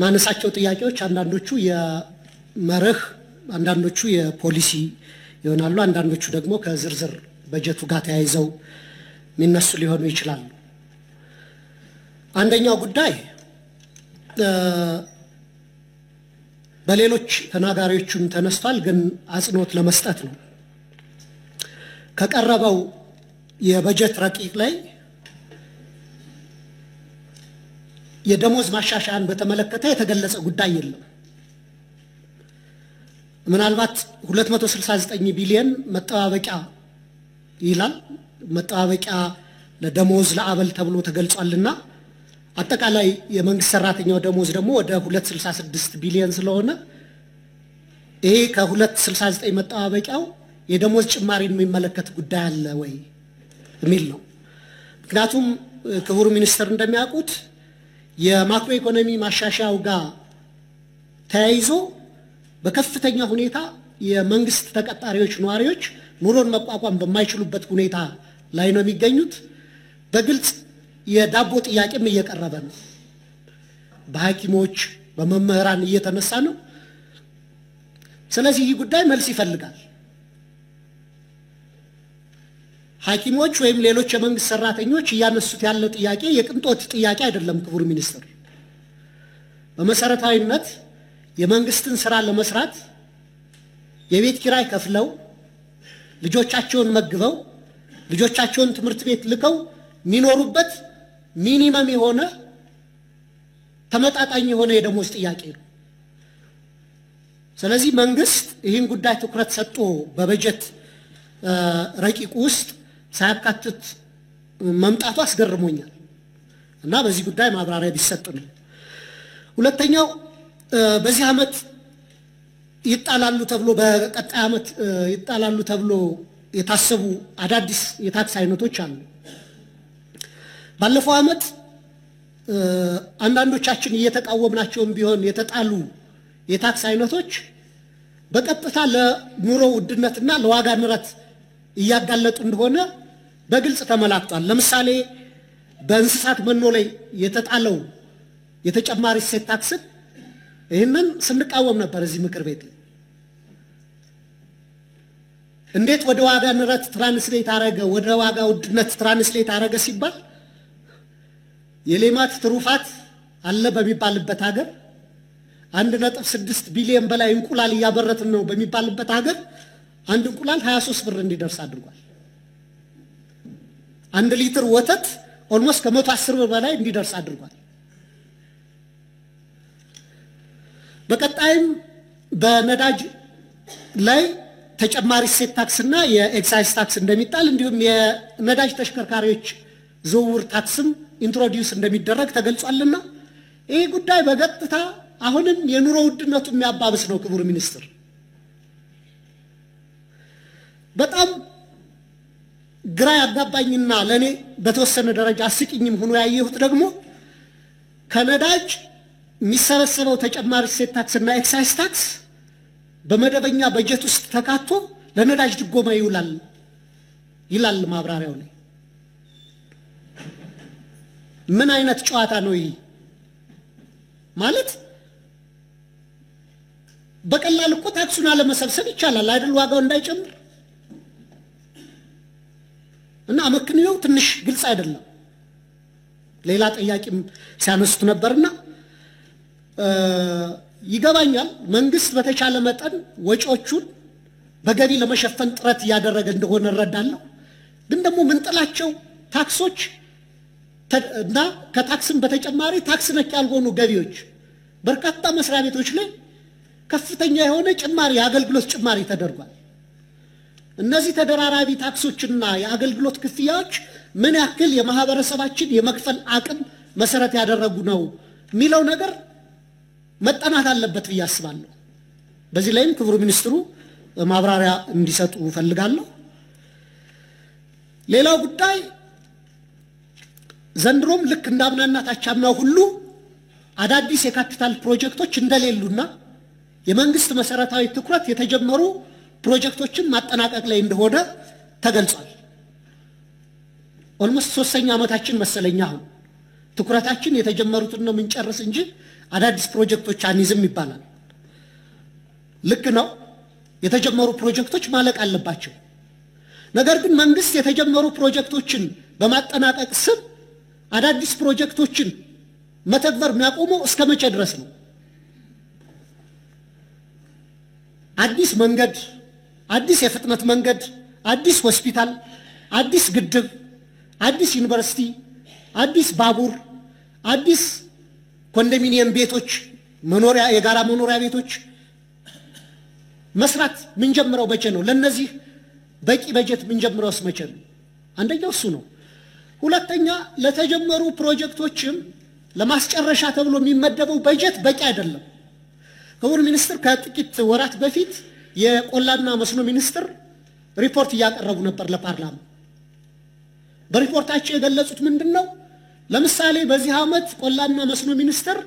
ማነሳቸው ጥያቄዎች አንዳንዶቹ የመርህ አንዳንዶቹ የፖሊሲ ይሆናሉ አንዳንዶቹ ደግሞ ከዝርዝር በጀቱ ጋር ተያይዘው የሚነሱ ሊሆኑ ይችላሉ አንደኛው ጉዳይ በሌሎች ተናጋሪዎችም ተነስቷል ግን አጽንኦት ለመስጠት ነው ከቀረበው የበጀት ረቂቅ ላይ የደሞዝ ማሻሻያን በተመለከተ የተገለጸ ጉዳይ የለም ምናልባት 269 ቢሊዮን መጠባበቂያ ይላል መጠባበቂያ ለደሞዝ ለአበል ተብሎ ተገልጿልና አጠቃላይ የመንግስት ሰራተኛው ደሞዝ ደግሞ ወደ 266 ቢሊዮን ስለሆነ ይሄ ከ269 መጠባበቂያው የደሞዝ ጭማሪን የሚመለከት ጉዳይ አለ ወይ የሚል ነው ምክንያቱም ክቡር ሚኒስትር እንደሚያውቁት የማክሮ ኢኮኖሚ ማሻሻያው ጋር ተያይዞ በከፍተኛ ሁኔታ የመንግስት ተቀጣሪዎች ነዋሪዎች ኑሮን መቋቋም በማይችሉበት ሁኔታ ላይ ነው የሚገኙት በግልጽ የዳቦ ጥያቄም እየቀረበ ነው በሐኪሞች በመምህራን እየተነሳ ነው ስለዚህ ይህ ጉዳይ መልስ ይፈልጋል ሐኪሞች ወይም ሌሎች የመንግስት ሰራተኞች ያነሱት ያለው ጥያቄ የቅንጦት ጥያቄ አይደለም ክቡር ሚኒስትር በመሰረታዊነት የመንግስትን ስራ ለመስራት የቤት ኪራይ ከፍለው ልጆቻቸውን መግበው ልጆቻቸውን ትምህርት ቤት ልከው ሚኖሩበት ሚኒመም የሆነ ተመጣጣኝ የሆነ የደሞዝ ጥያቄ ነው ስለዚህ መንግስት ይህን ጉዳይ ትኩረት ሰጥቶ በበጀት ረቂቅ ውስጥ ሳያካትት መምጣቱ አስገርሞኛል እና በዚህ ጉዳይ ማብራሪያ ቢሰጥ ነው ሁለተኛው በዚህ አመት ይጣላሉ ተብሎ በቀጣይ አመት ይጣላሉ ተብሎ የታሰቡ አዳዲስ የታክስ አይነቶች አሉ ባለፈው አመት አንዳንዶቻችን እየተቃወምናቸው ቢሆን የተጣሉ የታክስ አይነቶች በቀጥታ ለኑሮ ውድነትና ለዋጋ ንረት እያጋለጡ እንደሆነ በግልጽ ተመላክቷል ለምሳሌ በእንስሳት መኖ ላይ የተጣለው የተጨማሪ እሴት ታክስ ይሄንን ስንቃወም ነበር እዚህ ምክር ቤት እንዴት ወደ ዋጋ ንረት ትራንስሌት አረገ ወደ ዋጋ ውድነት ትራንስሌት አረገ ሲባል የሌማት ትሩፋት አለ በሚባልበት ሀገር 1.6 ቢሊዮን በላይ እንቁላል ያበረትን ነው በሚባልበት ሀገር አንድ እንቁላል 23 ብር እንዲደርስ አድርጓል 1 ሊትር ወተት ኦልሞስት ከ110 ብር በላይ እንዲደርስ አድርጓል በቀጣይም በነዳጅ ላይ ተጨማሪ እሴት ታክስና የኤክሳይዝ ታክስ እንደሚጣል እንዲሁም የነዳጅ ተሽከርካሪዎች ዝውውር ታክስም ኢንትሮዲዩስ እንደሚደረግ ተገልጿልና ይሄ ጉዳይ በቀጥታ አሁንም የኑሮ ውድነቱ የሚያባብስ ነው ክቡር ሚኒስትር በጣም ግራ ያጋባኝና ለኔ በተወሰነ ደረጃ አስቂኝም ሆኖ ያየሁት ደግሞ ከነዳጅ የሚሰበሰበው ተጨማሪ እሴት ታክስና ኤክሳይዝ ታክስ በመደበኛ በጀት ውስጥ ተካቶ ለነዳጅ ድጎማ ይላል ማብራሪያው ላይ ምን አይነት ጨዋታ ነው ይሄ ማለት በቀላል እኮ ታክሱን አለመሰብሰብ ይቻላል አይደል ዋጋው እንዳይጨምር እና አመክንዮው ትንሽ ግልጽ አይደለም ሌላ ጥያቄም ሲያነሱት ነበርና ይገባኛል መንግስት በተቻለ መጠን ወጪዎቹን በገቢ ለመሸፈን ጥረት ያደረገ እንደሆነ እረዳለሁ ግን ደግሞ ምን ጥላቸው ታክሶች እና ከታክስም በተጨማሪ ታክስ ነክ ያልሆኑ ገቢዎች በርካታ መስሪያ ቤቶች ላይ ከፍተኛ የሆነ ጭማሪ የአገልግሎት ጭማሪ ተደርጓል እነዚህ ተደራራቢ ታክሶችና የአገልግሎት ክፍያዎች ምን ያክል የማህበረሰባችን የመክፈል አቅም መሰረት ያደረጉ ነው ሚለው ነገር መጠናት አለበት ያስባለሁ በዚህ ላይም ክቡር ሚኒስትሩ ማብራሪያ እንዲሰጡ ፈልጋለሁ ሌላው ጉዳይ ዘንድሮም ልክ እንዳምናና ታቻምናው ሁሉ አዳዲስ የካፒታል ፕሮጀክቶች እንደሌሉና የመንግስት መሰረታዊ ትኩረት የተጀመሩ ፕሮጀክቶችን ማጠናቀቅ ላይ እንደሆነ ተገልጿል ኦልሞስት 3ኛ ዓመታችን መሰለኛ አሁን ትኩረታችን የተጀመሩትን ነው ምንጨርስ እንጂ አዳዲስ ፕሮጀክቶች አንይዝም ይባላል። ልክ ነው። የተጀመሩ ፕሮጀክቶች ማለቅ አለባቸው። ነገር ግን መንግስት የተጀመሩ ፕሮጀክቶችን በማጠናቀቅ ስም አዳዲስ ፕሮጀክቶችን መተግበር የሚያቆመው እስከ መቼ ድረስ ነው? አዲስ መንገድ፣ አዲስ የፍጥነት መንገድ፣ አዲስ ሆስፒታል፣ አዲስ ግድብ፣ አዲስ ዩኒቨርሲቲ፣ አዲስ ባቡር፣ አዲስ ኮንዶሚኒየም ቤቶች፣ መኖሪያ የጋራ መኖሪያ ቤቶች መስራት ምን ጀምረው መቼ ነው? ለነዚህ በቂ በጀት ምን ጀምረውስ መቼ ነው? አንደኛው እሱ ነው። ሁለተኛ ለተጀመሩ ፕሮጀክቶችም ለማስጨረሻ ተብሎ የሚመደበው በጀት በቂ አይደለም። ክቡር ሚኒስትር ከጥቂት ወራት በፊት የቆላና መስኖ ሚኒስትር ሪፖርት እያቀረቡ ነበር ለፓርላማ። በሪፖርታቸው የገለጹት ምንድነው? ለምሳሌ በዚህ ዓመት ቆላና መስኖ ሚኒስትር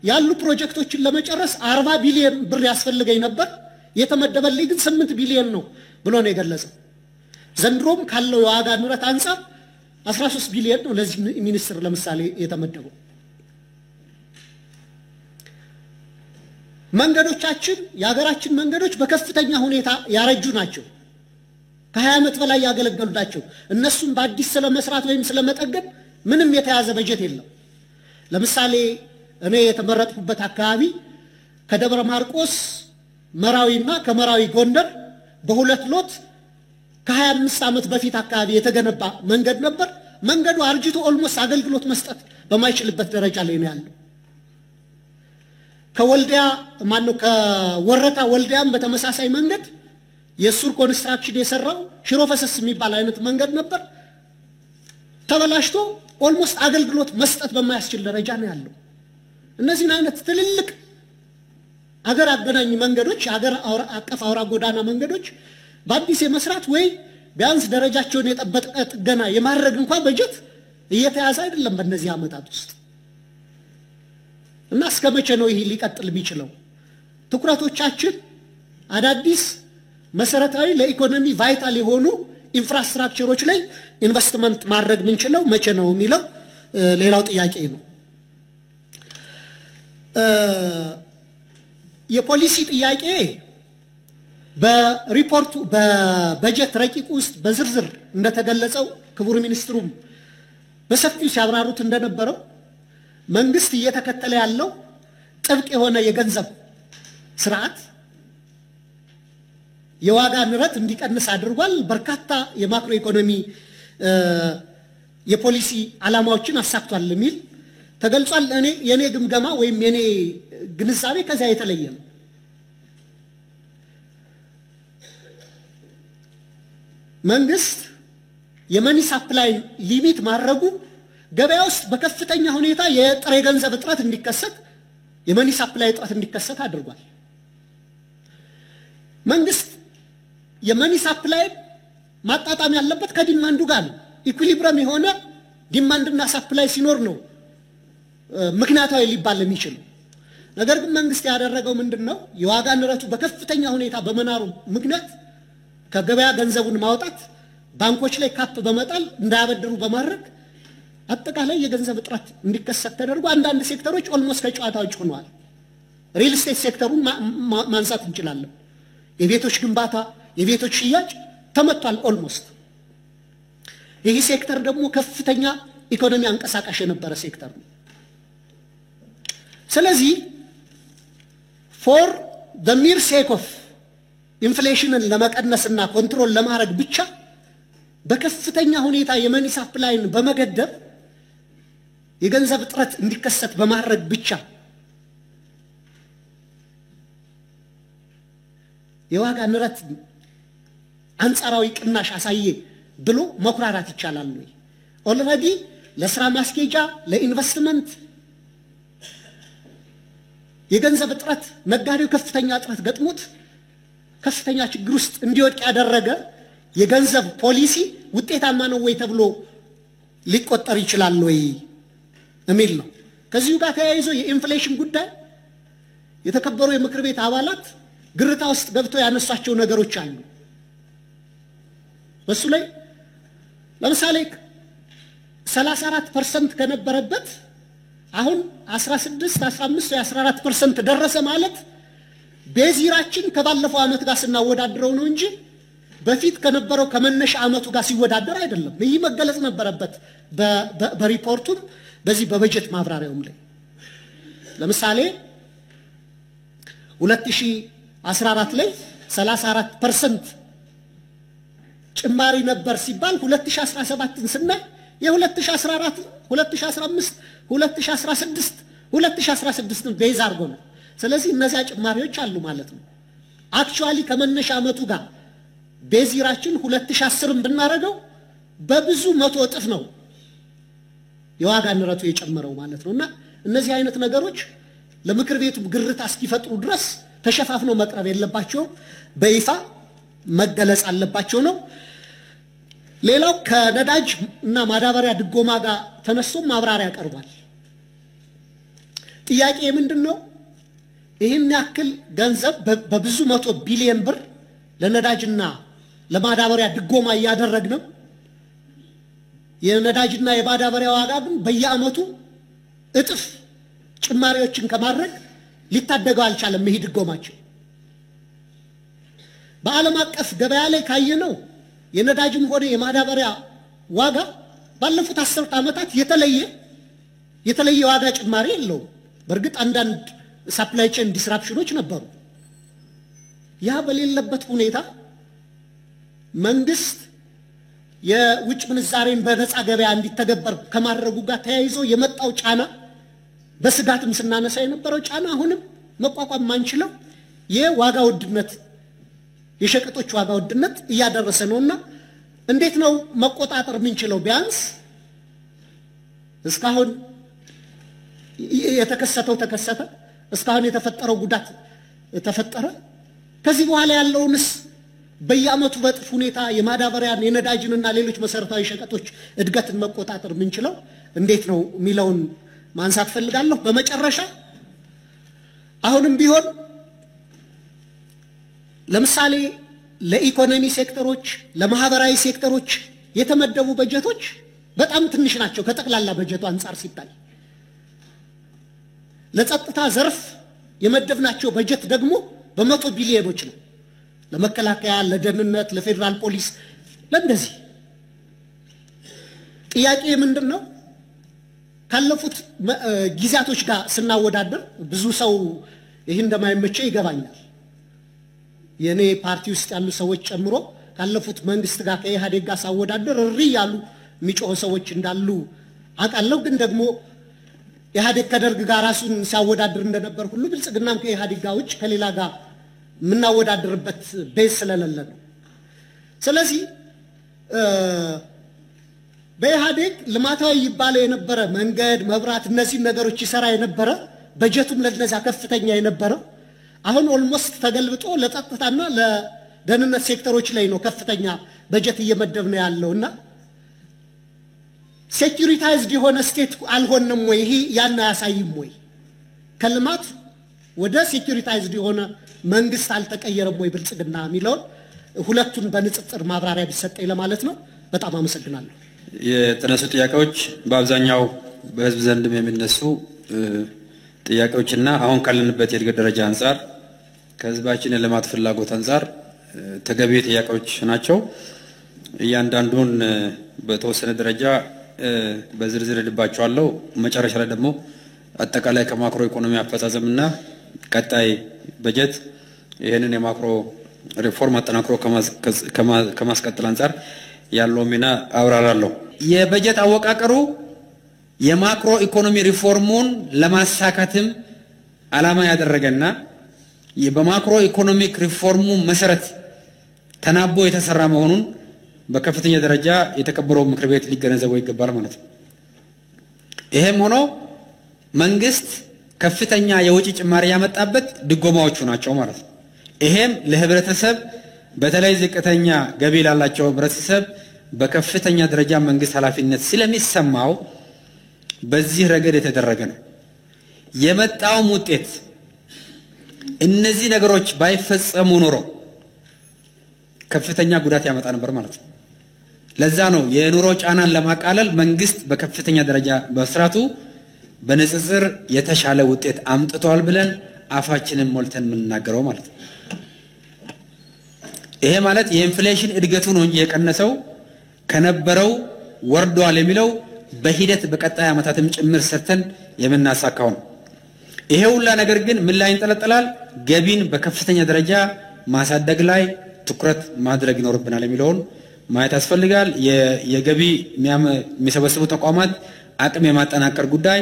ያሉ ፕሮጀክቶችን ለመጨረስ 40 ቢሊዮን ብር ያስፈልገኝ ነበር፣ የተመደበልኝ ግን 8 ቢሊዮን ነው ብሎ ነው የገለጸው። ዘንድሮም ካለው የዋጋ ንረት አንፃር 13 ቢሊዮን ነው ለዚህ ሚኒስትር ለምሳሌ የተመደበው። መንገዶቻችን የሀገራችን መንገዶች በከፍተኛ ሁኔታ ያረጁ ናቸው። ከ20 ዓመት በላይ ያገለገሉ ናቸው። እነሱም በአዲስ ስለመስራት ወይም ስለመጠገን ምንም የተያዘ በጀት የለም። ለምሳሌ እኔ የተመረጥኩበት አካባቢ ከደብረ ማርቆስ መራዊና ከመራዊ ጎንደር በሁለት ሎት ከ25 ዓመት በፊት አካባቢ የተገነባ መንገድ ነበር። መንገዱ አርጅቶ ኦልሞስት አገልግሎት መስጠት በማይችልበት ደረጃ ላይ ነው ያለው። ከወልዲያ ከወረታ ወልዲያም በተመሳሳይ መንገድ የሱር ኮንስትራክሽን የሰራው ሽሮ ፈሰስ የሚባል አይነት መንገድ ነበር። ተበላሽቶ ኦልሞስት አገልግሎት መስጠት በማያስችል ደረጃ ነው ያለው። እነዚህን አይነት ትልልቅ አገር አገናኝ መንገዶች፣ አገር አቀፍ አውራ ጎዳና መንገዶች በአዲስ የመስራት ወይ ቢያንስ ደረጃቸውን የጠበቀ ጥገና የማድረግ እንኳን በጀት እየተያዘ አይደለም በእነዚህ ዓመታት ውስጥ። እና እስከ መቼ ነው ይሄ ሊቀጥል የሚችለው? ትኩረቶቻችን አዳዲስ መሰረታዊ ለኢኮኖሚ ቫይታል የሆኑ ኢንፍራስትራክቸሮች ላይ ኢንቨስትመንት ማድረግ ምንችለው መቼ ነው የሚለው ሌላው ጥያቄ ነው። የፖሊሲ ጥያቄ በሪፖርቱ በበጀት ረቂቅ ውስጥ በዝርዝር እንደተገለጸው ክቡር ሚኒስትሩም በሰፊው ሲያብራሩት እንደነበረው መንግስት እየተከተለ ያለው ጥብቅ የሆነ የገንዘብ ስርዓት የዋጋ ንረት እንዲቀንስ አድርጓል። በርካታ የማክሮ ኢኮኖሚ የፖሊሲ ዓላማዎችን አሳክቷል የሚል ተገልጿል። የኔ ግምገማ ወይም የኔ ግንዛቤ ከዚያ የተለየ ነው። መንግስት የመኒ ሰፕላይ ሊሚት ማድረጉ ገበያ ውስጥ በከፍተኛ ሁኔታ የጥሬ ገንዘብ እጥረት እንዲከሰት የመኒ ሰፕላይ እጥረት እንዲከሰት አድርጓል። መንግስት የመኒ ሰፕላይ ማጣጣም ያለበት ከዲማንዱ ጋር ነው። ኢኩሊብረም የሆነ ዲማንድና ሰፕላይ ሲኖር ነው ምክንያታዊ ሊባል የሚችለው። ነገር ግን መንግስት ያደረገው ምንድነው? የዋጋ ንረቱ በከፍተኛ ሁኔታ በመናሩ ምክንያት ከገበያ ገንዘቡን ማውጣት፣ ባንኮች ላይ ካፕ በመጣል እንዳያበድሩ በማድረግ አጠቃላይ የገንዘብ እጥረት እንዲከሰት ተደርጎ አንዳንድ ሴክተሮች ኦልሞስት ከጨዋታ ውጭ ሆነዋል። ሪል ስቴት ሴክተሩን ማንሳት እንችላለን። የቤቶች ግንባታ፣ የቤቶች ሽያጭ ተመቷል ኦልሞስት። ይህ ሴክተር ደግሞ ከፍተኛ ኢኮኖሚ አንቀሳቃሽ የነበረ ሴክተር ነው። ስለዚህ ፎር the mere sake of ኢንፍሌሽንን ለመቀነስና ኮንትሮል ለማድረግ ብቻ በከፍተኛ ሁኔታ የመኒ ሰፕላይን በመገደብ የገንዘብ እጥረት እንዲከሰት በማድረግ ብቻ የዋጋ ንረት አንጻራዊ ቅናሽ አሳየ ብሎ መኩራራት ይቻላል ወይ? ኦልሬዲ ለስራ ማስኬጃ ለኢንቨስትመንት የገንዘብ እጥረት ነጋዴው ከፍተኛ እጥረት ገጥሞት ከፍተኛ ችግር ውስጥ እንዲወድቅ ያደረገ የገንዘብ ፖሊሲ ውጤታማ ነው ወይ ተብሎ ሊቆጠር ይችላል ወይ የሚል ነው። ከዚሁ ጋር ተያይዞ የኢንፍሌሽን ጉዳይ የተከበሩ የምክር ቤት አባላት ግርታ ውስጥ ገብተው ያነሳቸው ነገሮች አሉ። በሱ ላይ ለምሳሌ 34% ከነበረበት አሁን 16 15 ወይ 14% ደረሰ ማለት ቤዚራችን ከባለፈው አመት ጋር ስናወዳድረው ነው እንጂ በፊት ከነበረው ከመነሻ አመቱ ጋር ሲወዳደር አይደለም። ይህ መገለጽ ነበረበት በሪፖርቱ በዚህ በበጀት ማብራሪያውም ላይ። ለምሳሌ 2014 ላይ 34% ጭማሪ ነበር ሲባል 2017ን ስናይ የ2014 2015 2016 2016ን ቤዝ አድርጎ ነው። ስለዚህ እነዚያ ጭማሪዎች አሉ ማለት ነው። አክቹአሊ ከመነሻ አመቱ ጋር ቤዚራችን 2010ን ብናረጋው በብዙ መቶ እጥፍ ነው የዋጋ ንረቱ የጨመረው ማለት ነውና እነዚህ አይነት ነገሮች ለምክር ቤቱ ግርታ እስኪፈጥሩ ድረስ ተሸፋፍነው መቅረብ የለባቸው፣ በይፋ መገለጽ አለባቸው ነው። ሌላው ከነዳጅ እና ማዳበሪያ ድጎማ ጋር ተነስቶ ማብራሪያ ቀርቧል። ጥያቄ ምንድነው? ይህን ያክል ገንዘብ በብዙ መቶ ቢሊዮን ብር ለነዳጅና ለማዳበሪያ ድጎማ ያደረግነው የነዳጅና የማዳበሪያ ዋጋ ግን በየአመቱ እጥፍ ጭማሪዎችን ከማድረግ ሊታደገው አልቻለም። ይሄ ድጎማቸው በዓለም አቀፍ ገበያ ላይ ካየነው የነዳጅም ሆነ የማዳበሪያ ዋጋ ባለፉት 10 ዓመታት የተለየ ዋጋ ጭማሪ የለውም። በእርግጥ አንዳንድ ሰፕላይ ቼን ዲስራፕሽኖች ነበሩ። ያ በሌለበት ሁኔታ መንግስት የውጭ ምንዛሬን በነፃ ገበያ እንዲተገበር ከማድረጉ ጋር ተያይዞ የመጣው ጫና በስጋትም ስናነሳ የነበረው ጫና አሁንም መቋቋም ማንችለው የዋጋ ውድነት የሸቀጦች ዋጋ ውድነት እያደረሰ ነውና እንዴት ነው መቆጣጠር ምንችለው? ቢያንስ እስካሁን የተከሰተው ተከሰተ፣ እስካሁን የተፈጠረው ጉዳት ተፈጠረ። ከዚህ በኋላ ያለውንስ በየአመቱ በጥፍ ሁኔታ የማዳበሪያን የነዳጅንና ሌሎች መሰረታዊ ሸቀጦች እድገትን መቆጣጠር ምንችለው እንዴት ነው ሚለውን ማንሳት ፈልጋለሁ። በመጨረሻ አሁንም ቢሆን ለምሳሌ ለኢኮኖሚ ሴክተሮች ለማህበራዊ ሴክተሮች የተመደቡ በጀቶች በጣም ትንሽ ናቸው ከጠቅላላ በጀቱ አንፃር ሲታይ። ለጸጥታ ዘርፍ የመደብናቸው በጀት ደግሞ በመቶ ቢሊዮኖች ነው። ለመከላከያ፣ ለደህንነት፣ ለፌደራል ፖሊስ ለእንደዚህ። ጥያቄ ምንድነው? ካለፉት ጊዜያቶች ጋር ስናወዳደር ብዙ ሰው ይሄን እንደማይመቸው ይገባኛል። የኔ ፓርቲ ውስጥ ያሉ ሰዎች ጨምሮ ካለፉት መንግስት ጋር ከኢህአዴግ ጋር ሳወዳደር እሪ ያሉ የሚጮሁ ሰዎች እንዳሉ አውቃለሁ። ግን ደግሞ ኢህአዴግ ከደርግ ጋር ራሱን ሲያወዳድር እንደነበር ሁሉ ብልጽግናም ከኢህአዴግ ጋር ውጭ ከሌላ ጋር ምናወዳደርበት ቤዝ ስለሌለ ነው። ስለዚህ በኢህአዴግ ልማታዊ ይባል የነበረ መንገድ፣ መብራት እነዚህ ነገሮች ይሰራ የነበረ በጀቱም ለነዛ ከፍተኛ የነበረ አሁን ኦልሞስት ተገልብጦ ለጸጥታና ለደህንነት ሴክተሮች ላይ ነው ከፍተኛ በጀት እየመደብነ ያለውና ሴኩሪታይዝድ የሆነ ስቴት አልሆነም ወይ? ይሄ ያን አያሳይም ወይ? ከልማት ወደ ሴኩሪታይዝድ የሆነ መንግስት አልተቀየረም ወይ ብልጽግና የሚለውን ሁለቱን በንጽጽር ማብራሪያ ቢሰጠኝ ለማለት ነው። በጣም አመሰግናለሁ። የተነሱ ጥያቄዎች በአብዛኛው በህዝብ ዘንድም የሚነሱ ጥያቄዎችና አሁን ካለንበት የእድገት ደረጃ አንፃር ከህዝባችን የልማት ፍላጎት አንፃር ተገቢ ጥያቄዎች ናቸው። እያንዳንዱን በተወሰነ ደረጃ በዝርዝር ልባቸዋለሁ። መጨረሻ ላይ ደግሞ አጠቃላይ ከማክሮ ኢኮኖሚ አፈጻጸምና ቀጣይ በጀት ይሄንን የማክሮ ሪፎርም አጠናክሮ ከማስቀጠል አንፃር ያለው ሚና አብራራለሁ። የበጀት አወቃቀሩ የማክሮ ኢኮኖሚ ሪፎርሙን ለማሳካትም ዓላማ ያደረገና በማክሮ ኢኮኖሚክ ሪፎርሙ መሰረት ተናቦ የተሰራ መሆኑን በከፍተኛ ደረጃ የተከበረው ምክር ቤት ሊገነዘበው ይገባል ማለት ነው። ይሄም ሆኖ መንግስት ከፍተኛ የወጪ ጭማሪ ያመጣበት ድጎማዎቹ ናቸው ማለት ነው። ይሄም ለህብረተሰብ በተለይ ዝቅተኛ ገቢ ላላቸው ህብረተሰብ በከፍተኛ ደረጃ መንግስት ኃላፊነት ስለሚሰማው በዚህ ረገድ የተደረገ ነው። የመጣውም ውጤት እነዚህ ነገሮች ባይፈጸሙ ኖሮ ከፍተኛ ጉዳት ያመጣ ነበር ማለት ነው። ለዛ ነው የኑሮ ጫናን ለማቃለል መንግስት በከፍተኛ ደረጃ በስራቱ በንጽጽር የተሻለ ውጤት አምጥቷል ብለን አፋችንን ሞልተን የምንናገረው ማለት ነው። ይሄ ማለት የኢንፍሌሽን እድገቱ ነው እንጂ የቀነሰው ከነበረው ወርዷል የሚለው በሂደት በቀጣይ ዓመታትም ጭምር ሰርተን የምናሳካው ነው። ይሄ ሁላ ነገር ግን ምን ላይ እንጠለጠላል? ገቢን በከፍተኛ ደረጃ ማሳደግ ላይ ትኩረት ማድረግ ይኖርብናል የሚለውን ማየት ያስፈልጋል። የገቢ የሚሰበስቡ ተቋማት አቅም የማጠናከር ጉዳይ፣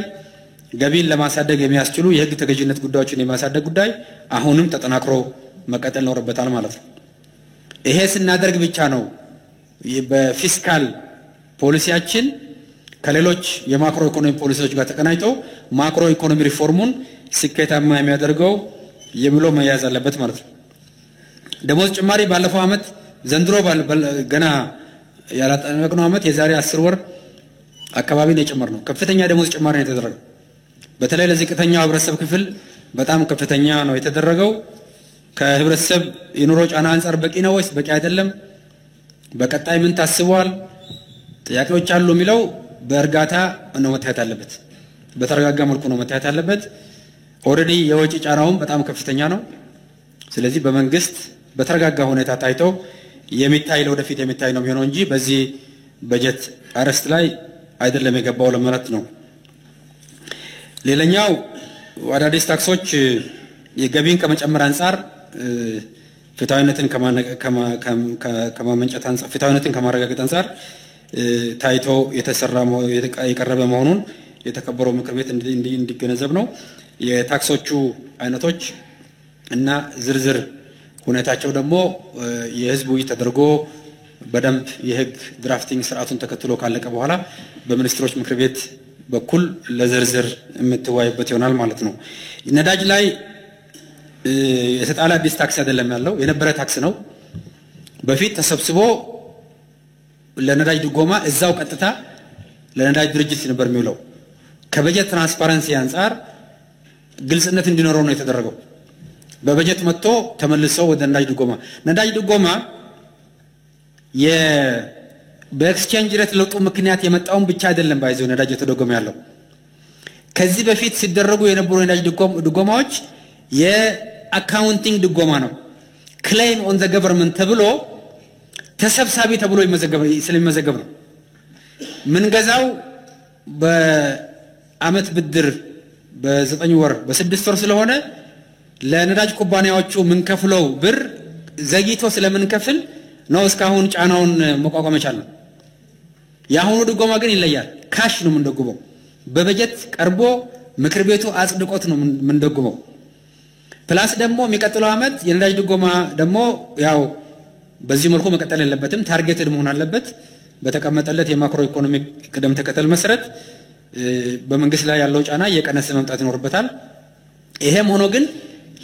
ገቢን ለማሳደግ የሚያስችሉ የህግ ተገዥነት ጉዳዮችን የማሳደግ ጉዳይ አሁንም ተጠናክሮ መቀጠል ይኖርበታል ማለት ነው። ይሄ ስናደርግ ብቻ ነው በፊስካል ፖሊሲያችን ከሌሎች የማክሮ ኢኮኖሚ ፖሊሲዎች ጋር ተቀናጅቶ ማክሮ ኢኮኖሚ ሪፎርሙን ስኬታማ የሚያደርገው የሚለው መያዝ አለበት ማለት ነው። ደሞዝ ጭማሪ ባለፈው ዓመት ዘንድሮ ገና ያላጠናቀቅነው ዓመት የዛሬ 10 ወር አካባቢ ነው የጨመርነው። ከፍተኛ ደሞዝ ጭማሪ ነው የተደረገው። በተለይ ለዝቅተኛው ህብረተሰብ ክፍል በጣም ከፍተኛ ነው የተደረገው። ከህብረተሰብ የኑሮ ጫና አንፃር በቂ ነው ወይስ በቂ አይደለም? በቀጣይ ምን ታስቧል? ጥያቄዎች አሉ የሚለው በእርጋታ ነው መታየት አለበት። በተረጋጋ መልኩ ነው መታየት አለበት። ኦሬዲ የወጪ ጫናውም በጣም ከፍተኛ ነው። ስለዚህ በመንግስት በተረጋጋ ሁኔታ ታይቶ የሚታይ ለወደፊት የሚታይ ነው የሚሆነው እንጂ በዚህ በጀት አረስት ላይ አይደለም የገባው ለማለት ነው። ሌላኛው አዳዲስ ታክሶች የገቢን ከመጨመር አንፃር ፍትሃዊነትን ከማመንጨት አንፃር ፍትሃዊነትን ከማረጋገጥ አንፃር ታይቶ የተሰራ የቀረበ መሆኑን የተከበረው ምክር ቤት እንዲገነዘብ ነው። የታክሶቹ አይነቶች እና ዝርዝር ሁኔታቸው ደግሞ የህዝብ ውይይት ተደርጎ በደንብ የህግ ድራፍቲንግ ስርዓቱን ተከትሎ ካለቀ በኋላ በሚኒስትሮች ምክር ቤት በኩል ለዝርዝር የምትወያዩበት ይሆናል ማለት ነው። ነዳጅ ላይ የተጣለ አዲስ ታክስ አይደለም ያለው፣ የነበረ ታክስ ነው። በፊት ተሰብስቦ ለነዳጅ ድጎማ እዛው ቀጥታ ለነዳጅ ድርጅት ነበር የሚውለው። ከበጀት ትራንስፓረንሲ አንፃር ግልጽነት እንዲኖረው ነው የተደረገው። በበጀት መጥቶ ተመልሶ ወደ ነዳጅ ድጎማ በኤክስቼንጅ ሬት ለውጡ ምክንያት የመጣውን ብቻ አይደለም ባይዘው ነዳጅ የተደጎመ ያለው። ከዚህ በፊት ሲደረጉ የነበሩ ነዳጅ ድጎማዎች የአካውንቲንግ ድጎማ ነው። ክሌም ኦን ዘ ገቨርንመንት ተብሎ ተሰብሳቢ ተብሎ ስለሚመዘገብ ነው። ምን ገዛው በአመት ብድር በ9 ወር በ6 ወር ስለሆነ ለነዳጅ ኩባንያዎቹ ምን ከፍለው ብር ዘግይቶ ስለምንከፍል ነው እስካሁን ጫናውን መቋቋም የቻልነው። የአሁኑ ድጎማ ግን ይለያል። ካሽ ነው የምንደጉመው። በበጀት ቀርቦ ምክር ቤቱ አጽድቆት ነው የምንደጉመው። ፕላስ ደግሞ የሚቀጥለው አመት የነዳጅ ድጎማ ደግሞ ያው በዚህ መልኩ መቀጠል የለበትም። ታርጌትድ መሆን አለበት። በተቀመጠለት የማክሮ ኢኮኖሚ ቅደም ተከተል መሰረት በመንግስት ላይ ያለው ጫና እየቀነሰ መምጣት ይኖርበታል። ይሄም ሆኖ ግን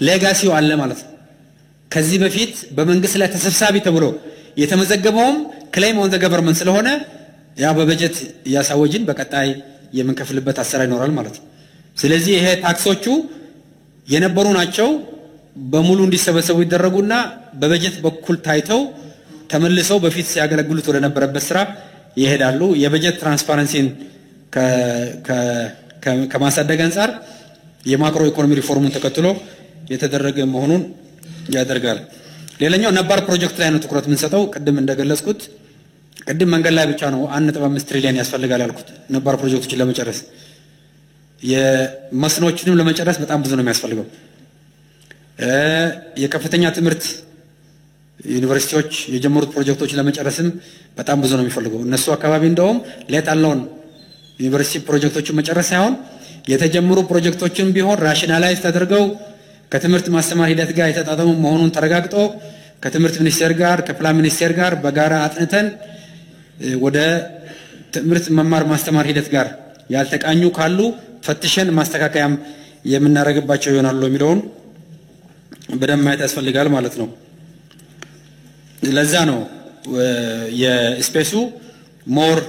ሌጋሲው አለ ማለት ነው። ከዚህ በፊት በመንግስት ላይ ተሰብሳቢ ተብሎ የተመዘገበውም ክሌም ኦን ዘ ገቨርንመንት ስለሆነ ያ በበጀት ያሳወጅን በቀጣይ የምንከፍልበት አሰራር ይኖራል ማለት ነው። ስለዚህ ይሄ ታክሶቹ የነበሩ ናቸው በሙሉ እንዲሰበሰቡ ይደረጉና በበጀት በኩል ታይተው ተመልሰው በፊት ሲያገለግሉት ወደ ነበረበት ስራ ይሄዳሉ። የበጀት ትራንስፓረንሲን ከማሳደግ አንፃር የማክሮ ኢኮኖሚ ሪፎርሙን ተከትሎ የተደረገ መሆኑን ያደርጋል። ሌላኛው ነባር ፕሮጀክት ላይ ነው ትኩረት የምንሰጠው። ቅድም እንደገለጽኩት መንገድ ላይ ብቻ ነው 1.5 ትሪሊዮን ያስፈልጋል ያልኩት ነባር ፕሮጀክቶችን ለመጨረስ። የመስኖችንም ለመጨረስ በጣም ብዙ ነው የሚያስፈልገው። የከፍተኛ ትምህርት ዩኒቨርሲቲዎች የጀመሩት ፕሮጀክቶችን ለመጨረስም በጣም ብዙ ነው የሚፈልገው። እነሱ አካባቢ እንደውም ሌት አለውን ዩኒቨርሲቲ ፕሮጀክቶችን መጨረስ ሳይሆን የተጀመሩ ፕሮጀክቶችን ቢሆን ራሽናላይዝ ተደርገው ከትምህርት ማስተማር ሂደት ጋር የተጣጣሙ መሆኑን ተረጋግጦ ከትምህርት ሚኒስቴር ጋር ከፕላን ሚኒስቴር ጋር በጋራ አጥንተን ወደ ትምህርት መማር ማስተማር ሂደት ጋር ያልተቃኙ ካሉ ፈትሸን ማስተካከያም የምናደርግባቸው ይሆናሉ የሚለውን በደንብ ማየት ያስፈልጋል ማለት ነው። ለዛ ነው የስፔሱ ሞር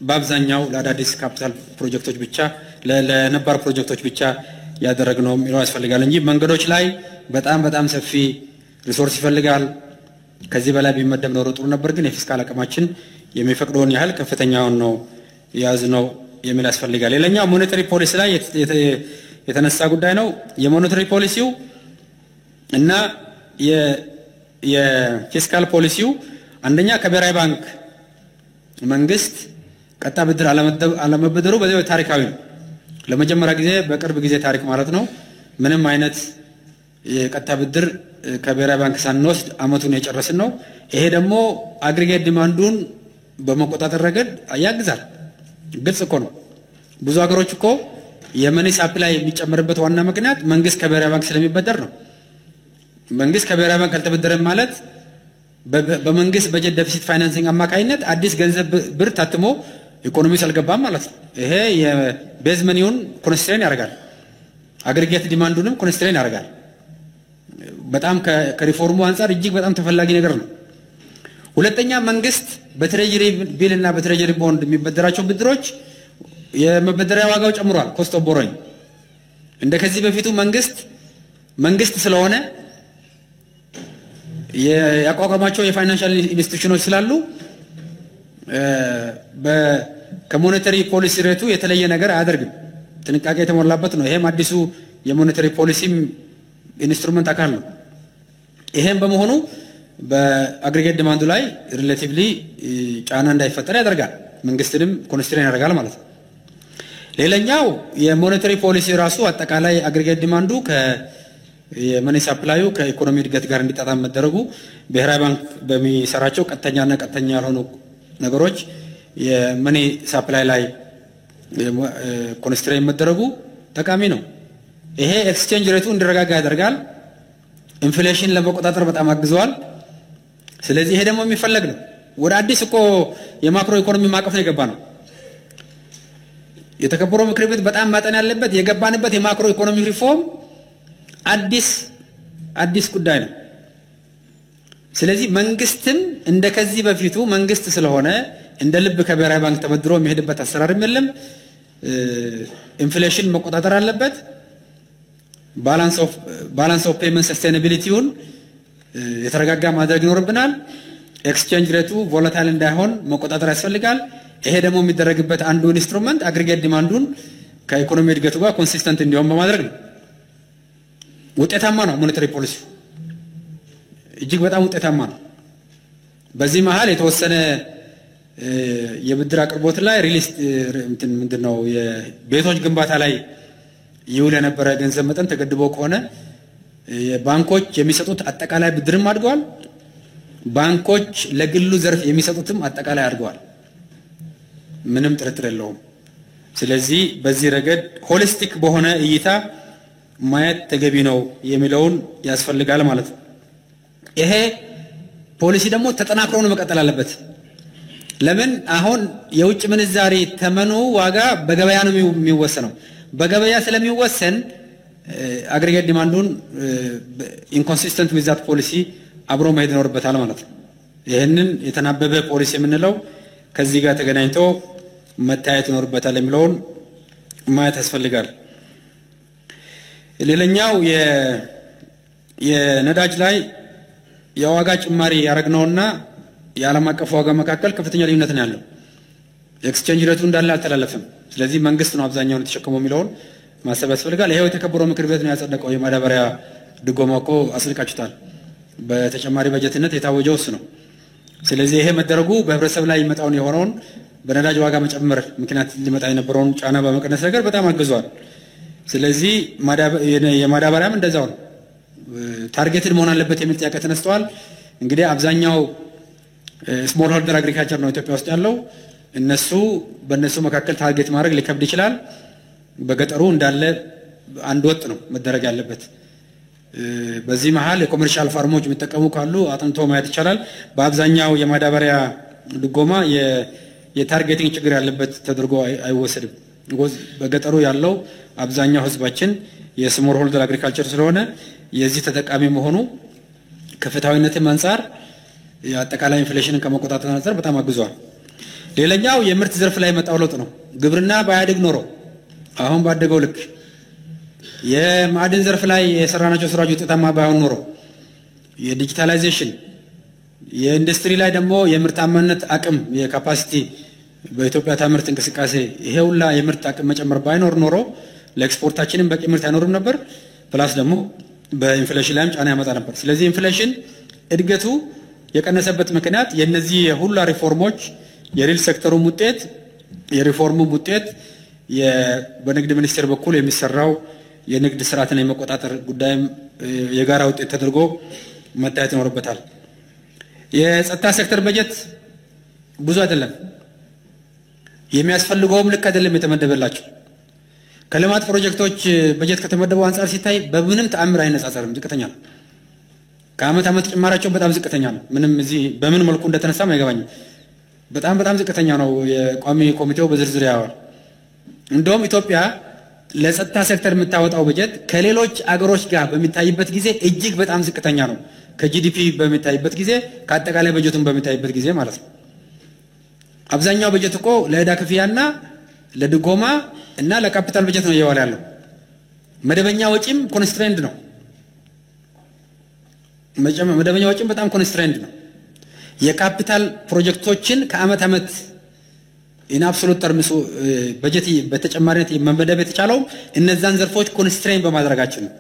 በአብዛኛው ለአዳዲስ ካፒታል ፕሮጀክቶች ብቻ ለነባር ፕሮጀክቶች ብቻ ያደረግነው የሚለው ያስፈልጋል እንጂ መንገዶች ላይ በጣም ሰፊ ሪሶርስ ይፈልጋል። ከዚህ በላይ ቢመደብ ኖሮ ጥሩ ነበር፣ ግን የፊስካል አቅማችን የሚፈቅደውን ያህል ከፍተኛውን ነው ያዝነው የሚል ያስፈልጋል። ሌላኛው ሞኔታሪ ፖሊሲ ላይ የተነሳ ጉዳይ ነው። የሞኔታሪ ፖሊሲው እና የፊስካል ፖሊሲው አንደኛ ከብሔራዊ ባንክ መንግስት ቀጥታ ብድር አለመበደሩ በዚህ ታሪካዊ ነው። ለመጀመሪያ ጊዜ በቅርብ ጊዜ ታሪክ ማለት ነው ምንም አይነት የቀጥታ ብድር ከብሔራዊ ባንክ ሳንወስድ አመቱን የጨረስን ነው። ይሄ ደግሞ አግሪጌት ዲማንዱን በመቆጣጠር ረገድ ያግዛል። ግልጽ እኮ ነው። ብዙ ሀገሮች እኮ የመኒ ሳፕላይ የሚጨምርበት ዋና ምክንያት መንግስት ከብሔራዊ ባንክ ስለሚበደር ነው። መንግስት ከብሔራዊ ባንክ አልተበደረም ማለት በመንግስት በጀት ዴፊሲት ፋይናንሲንግ አማካይነት አዲስ ገንዘብ ብር ታትሞ ኢኮኖሚ አልገባም ማለት ነው። ይሄ የቤዝ መኒውን ኮንስትሬን ያደርጋል። አግሪጌት ዲማንዱንም ኮንስትሬን ያደርጋል። በጣም ከሪፎርሙ አንፃር እጅግ በጣም ተፈላጊ ነገር ነው። ሁለተኛ መንግስት በትሬጀሪ ቢል እና በትሬጀሪ ቦንድ የሚበደራቸው ብድሮች የመበደሪያ ዋጋው ጨምሯል። ኮስት ኦፍ ቦሮይንግ እንደ ከዚህ በፊቱ መንግስት ስለሆነ ያቋቋማቸው የፋይናንሻል ኢንስቲትዩሽኖች ስላሉ ከሞኔታሪ ፖሊሲ ሬቱ የተለየ ነገር አያደርግም። ጥንቃቄ የተሞላበት ነው። ይሄም አዲሱ የሞኔታሪ ፖሊሲም ኢንስትሩመንት አካል ነው። ይሄም በመሆኑ በአግሪጌት ዲማንዱ ላይ ሪሌቲቭሊ ጫና እንዳይፈጠር ያደርጋል። መንግስትንም ኮንስትሬን ያደርጋል ማለት ነው። ሌላኛው የሞኔታሪ ፖሊሲ ራሱ አጠቃላይ አግሪጌት ዲማንዱ የመኒ ሳፕላዩ ከኢኮኖሚ እድገት ጋር እንዲጣጣም መደረጉ ብሔራዊ ባንክ በሚሰራቸው ቀጥተኛና ቀጥተኛ ያልሆኑ ነገሮች የመኒ ሳፕላይ ላይ ኮንስትሬን መደረጉ ጠቃሚ ነው። ይሄ ኤክስቼንጅ ሬቱ እንዲረጋጋ ያደርጋል። ኢንፍሌሽን ለመቆጣጠር በጣም አግዟል። ስለዚህ ይሄ ደግሞ የሚፈለግ ነው። ወደ አዲስ እኮ የማክሮ ኢኮኖሚ ማቀፍ ነው የገባ ነው። የተከበረው ምክር ቤት በጣም ማጠን ያለበት የገባንበት የማክሮ ኢኮኖሚ ሪፎርም አዲስ ጉዳይ ነው። ስለዚህ መንግስትም እንደከዚህ በፊቱ መንግስት ስለሆነ እንደ ልብ ከብሔራዊ ባንክ ተበድሮ የሚሄድበት አሰራርም የለም። ኢንፍሌሽን መቆጣጠር አለበት። ባላንስ ኦፍ ፔመንት ሰስቴናቢሊቲውን የተረጋጋ ማድረግ ይኖርብናል። ኤክስቼንጅ ሬቱ ቮላታይል እንዳይሆን መቆጣጠር ያስፈልጋል። ይሄ ደግሞ የሚደረግበት አንዱ ኢንስትሩመንት አግሪጌት ዲማንዱን ከኢኮኖሚ እድገቱ ጋር ኮንሲስተንት እንዲሆን በማድረግ ነው። ውጤታማ ነው። ሞኔታሪ ፖሊሲ እጅግ በጣም ውጤታማ ነው። በዚህ መሃል የተወሰነ የብድር አቅርቦት ላይ ሪሊስ ምንድነው የቤቶች ግንባታ ላይ ይውል የነበረ ገንዘብ መጠን ተገድቦ ከሆነ ባንኮች የሚሰጡት አጠቃላይ ብድርም አድገዋል። ባንኮች ለግሉ ዘርፍ የሚሰጡትም አጠቃላይ አድገዋል። ምንም ጥርጥር የለውም። ስለዚህ በዚህ ረገድ ሆሊስቲክ በሆነ እይታ ማየት ተገቢ ነው የሚለውን ያስፈልጋል ማለት ነው። ይሄ ፖሊሲ ደግሞ ተጠናክሮ ነው መቀጠል አለበት። ለምን አሁን የውጭ ምንዛሪ ተመኑ ዋጋ በገበያ ነው የሚወሰነው። በገበያ ስለሚወሰን አግሪጌት ዲማንዱን ኢንኮንሲስተንት ዊዝ ዛት ፖሊሲ አብሮ መሄድ ይኖርበታል ማለት ነው። ይሄንን የተናበበ ፖሊሲ የምንለው ከዚህ ጋር ተገናኝቶ መታየት ይኖርበታል የሚለውን ማየት ያስፈልጋል። ሌላኛው የነዳጅ ላይ የዋጋ ጭማሪ ያረግነውና የዓለም አቀፍ ዋጋ መካከል ከፍተኛ ልዩነት ነው ያለው። ኤክስቼንጅ ሬቱ እንዳለ አልተላለፈም። ስለዚህ መንግስት ነው አብዛኛውን ተሸክሞ የሚለውን ማሰብ ያስፈልጋል። ይሄው የተከበረው ምክር ቤት ነው ያጸደቀው። የማዳበሪያ ድጎማ እኮ አስልቃችሁታል። በተጨማሪ በጀትነት የታወጀው እሱ ነው። ስለዚህ ይሄ መደረጉ በህብረተሰብ ላይ ይመጣውን የሆነውን በነዳጅ ዋጋ መጨመር ምክንያት ሊመጣ የነበረውን ጫና በመቀነስ ነገር በጣም አግዟል። ስለዚህ የማዳበሪያም እንደዛው ነው። ታርጌትድ መሆን አለበት የሚል ጥያቄ ተነስተዋል። እንግዲህ አብዛኛው ስሞል ሆልደር አግሪካልቸር ነው ኢትዮጵያ ውስጥ ያለው። በእነሱ መካከል ታርጌት ማድረግ ሊከብድ ይችላል። በገጠሩ እንዳለ አንድ ወጥ ነው መደረግ ያለበት። በዚህ መሃል የኮመርሻል ፋርሞች የሚጠቀሙ ካሉ አጥንቶ ማየት ይቻላል። በአብዛኛው የማዳበሪያ ድጎማ የታርጌቲንግ ችግር ያለበት ተደርጎ አይወሰድም። በገጠሩ ያለው አብዛኛው ህዝባችን የስሞል ሆልደር አግሪካልቸር ስለሆነ የዚህ ተጠቃሚ መሆኑ ከፍትሃዊነትም አንፃር የአጠቃላይ ኢንፍሌሽንን ከመቆጣጠር አንፃር በጣም አግዟል። ሌላኛው የምርት ዘርፍ ላይ መጣው ለውጥ ነው። ግብርና ባያድግ ኖሮ አሁን ባደገው ልክ የማዕድን ዘርፍ ላይ የሰራናቸው ስራዎች ውጤታማ ባይሆን ኖሮ የዲጂታላይዜሽን የኢንዱስትሪ ላይ ደግሞ የምርታማነት አቅም የካፓሲቲ በኢትዮጵያ ታምርት እንቅስቃሴ ይሄ ሁላ የምርት አቅም መጨመር ባይኖር ኖሮ ለኤክስፖርታችንም በቂ ምርት አይኖርም ነበር። ፕላስ ደግሞ በኢንፍሌሽን ላይም ጫና ያመጣ ነበር። ስለዚህ ኢንፍሌሽን እድገቱ የቀነሰበት ምክንያት የነዚህ ሁላ ሪፎርሞች የሪል ሴክተሩም ውጤት የሪፎርሙም ውጤት በንግድ ሚኒስቴር በኩል የሚሰራው የንግድ ስርዓትን የመቆጣጠር ጉዳይም የጋራ ውጤት ተደርጎ መታየት ይኖርበታል። የጸጥታ ሴክተር በጀት ብዙ አይደለም፣ የሚያስፈልገውም ልክ አይደለም የተመደበላቸው። ከልማት ፕሮጀክቶች በጀት ከተመደበው አንፃር ሲታይ በምንም ተአምር አይነጻጸርም፣ ዝቅተኛ ነው። ከአመት አመት ጭማራቸው በጣም ዝቅተኛ ነው። ምንም እዚህ በምን መልኩ እንደተነሳም አይገባኝም። በጣም ዝቅተኛ ነው። የቋሚ ኮሚቴው በዝርዝር ያወራል። እንደውም ኢትዮጵያ ለጸጥታ ሴክተር የምታወጣው በጀት ከሌሎች አገሮች ጋር በሚታይበት ጊዜ እጅግ በጣም ዝቅተኛ ነው። ከጂዲፒ በሚታይበት ጊዜ ከአጠቃላይ በጀቱን በሚታይበት ጊዜ ማለት ነው። አብዛኛው በጀት እኮ ለዕዳ ክፍያና ለድጎማ እና ለካፒታል በጀት ነው እየዋለ ያለው። መደበኛ ወጪም ኮንስትሬንድ ነው። መደበኛ ወጪም በጣም ኮንስትሬንድ ነው። የካፒታል ፕሮጀክቶችን ከአመት አመት ኢን አብሶሉት ተርምስ በጀት በተጨማሪነት መመደብ የተቻለው እነዛን ዘርፎች ኮንስትሬን በማድረጋችን ነው።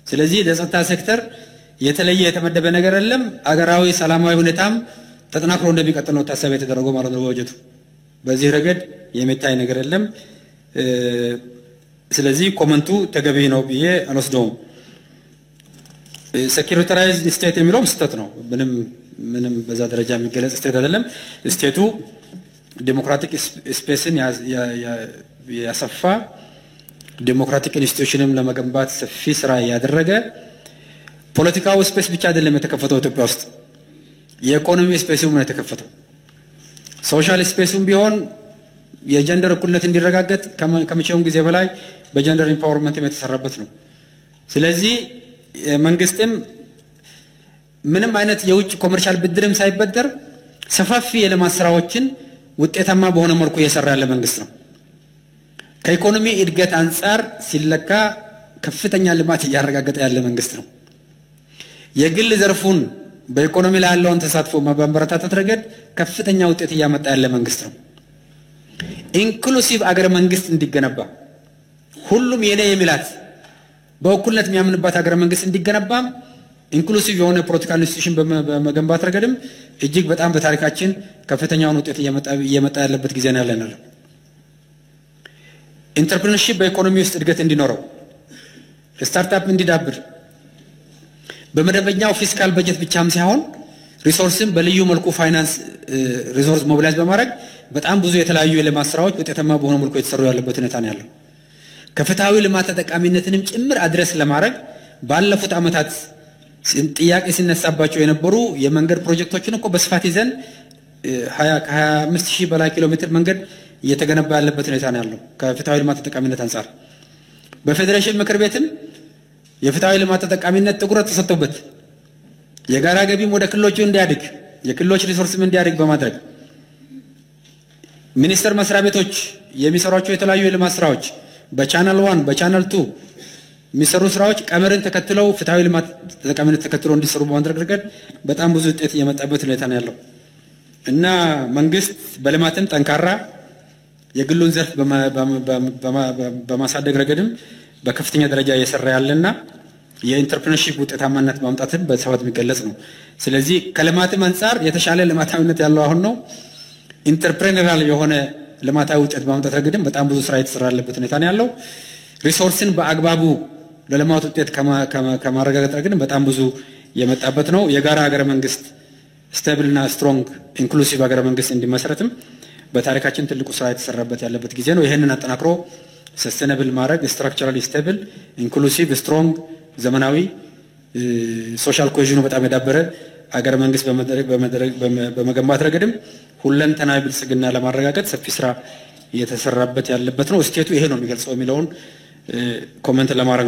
ስለዚህ ለጸጥታ ሴክተር የተለየ የተመደበ ነገር የለም። አገራዊ ሰላማዊ ሁኔታም ተጠናክሮ እንደሚቀጥል ነው ታሳቢ የተደረገው ማለት ነው በበጀቱ። በዚህ ረገድ የሚታይ ነገር የለም። ስለዚህ ኮመንቱ ተገቢ ነው ብዬ አልወስደውም። ሴኩሪታይዝድ ስቴት የሚለው ስህተት ነው። ምንም በዛ ደረጃ የሚገለጽ ስቴት አይደለም። ስቴቱ ዴሞክራቲክ ስፔስን ያሰፋ ዴሞክራቲክ ኢንስቲትዩሽንም ለመገንባት ሰፊ ስራ ያደረገ ፖለቲካው ስፔስ ብቻ አይደለም የተከፈተው ኢትዮጵያ ውስጥ የኢኮኖሚ ስፔስም ነው የተከፈተው። ሶሻል ስፔስም ቢሆን የጀንደር እኩልነት እንዲረጋገጥ ከመቼውም ጊዜ በላይ በጀንደር ኢምፓወርመንት የተሰራበት ነው። ስለዚህ መንግስትም ምንም አይነት የውጭ ኮመርሻል ብድርም ሳይበደር ሰፋፊ የልማት ስራዎችን ውጤታማ በሆነ መልኩ እየሰራ ያለ መንግስት ነው። ከኢኮኖሚ እድገት አንፃር ሲለካ ከፍተኛ ልማት እያረጋገጠ ያለ መንግስት ነው። የግል ዘርፉን በኢኮኖሚ ላይ ያለውን ተሳትፎ ማበረታታት ረገድ ከፍተኛ ውጤት እያመጣ ያለ መንግስት ነው። ኢንክሉሲቭ አገር መንግስት እንዲገነባ ሁሉም የኔ የሚላት በእኩልነት የሚያምንባት አገር መንግስት እንዲገነባ ኢንክሉሲቭ የሆነ ፖለቲካል ኢንስቲትዩሽን በመገንባት ረገድም እጅግ በጣም በታሪካችን ከፍተኛውን ውጤት እየመጣ ያለበት ጊዜ ነው ያለነው። ኢንተርፕረነርሺፕ በኢኮኖሚ ውስጥ እድገት እንዲኖረው ስታርታፕ እንዲዳብር በመደበኛው ፊስካል በጀት ብቻም ሳይሆን ሪሶርስን በልዩ መልኩ ፋይናንስ ሪሶርስ ሞቢላይዝ በማድረግ በጣም ብዙ የተለያዩ የልማት ስራዎች ውጤታማ በሆነ መልኩ የተሰሩ ያለበት ሁኔታ ነው ያለው። ከፍትሃዊ ልማት ተጠቃሚነትንም ጭምር አድረስ ለማድረግ ባለፉት አመታት ጥያቄ ሲነሳባቸው የነበሩ የመንገድ ፕሮጀክቶችን እኮ በስፋት ይዘን 25000 በላይ ኪሎ ሜትር መንገድ እየተገነባ ያለበት ሁኔታ ነው ያለው ከፍትሃዊ ልማት ተጠቃሚነት አንፃር። በፌዴሬሽን ምክር ቤትም የፍትሃዊ ልማት ተጠቃሚነት ትኩረት ተሰጥቶበት የጋራ ገቢም ወደ ክልሎቹ እንዲያድግ የክልሎች ሪሶርስም እንዲያድግ በማድረግ ሚኒስቴር መስሪያ ቤቶች የሚሰሯቸው የተለያዩ የልማት ስራዎች በቻናል 1 በቻናል 2 የሚሰሩ ስራዎች ቀመርን ተከትለው ፍትሃዊ ልማት ተጠቃሚነት ተከትለው እንዲሰሩ በማድረግ ረገድ በጣም ብዙ ውጤት እየመጣበት ሁኔታ ነው ያለው እና መንግስት በልማትም ጠንካራ የግሉን ዘርፍ በማሳደግ ረገድም በከፍተኛ ደረጃ እየሰራ ያለና የኢንተርፕረነርሺፕ ውጤታማነት ማምጣትን በሰፋት የሚገለጽ ነው። ስለዚህ ከልማትም አንፃር የተሻለ ልማታዊነት ያለው አሁን ነው። ኢንተርፕረነራል የሆነ ልማታዊ ውጤት ማምጣት ረገድም በጣም ብዙ ስራ የተሰራ ያለበት ሁኔታ ነው ያለው። ሪሶርስን በአግባቡ ለልማት ውጤት ከማረጋገጥ ረገድም በጣም ብዙ የመጣበት ነው። የጋራ ሀገረ መንግስት ስቴብልና ስትሮንግ ኢንክሉሲቭ ሀገረ መንግስት እንዲመሰረትም በታሪካችን ትልቁ ስራ የተሰራበት ያለበት ጊዜ ነው። ይሄንን አጠናክሮ ሰስቴናብል ማድረግ ስትራክቸራሊ ስቴብል ኢንክሉሲቭ ስትሮንግ ዘመናዊ ሶሻል ኮሄዥኑ በጣም የዳበረ ሀገረ መንግስት በመገንባት ረገድም ሁለንተናዊ ብልጽግና ለማረጋገጥ ሰፊ ስራ እየተሰራበት ያለበት ነው። ስቴቱ ይሄ ነው የሚገልጸው የሚለውን ኮሜንት ለማድረግ ነው።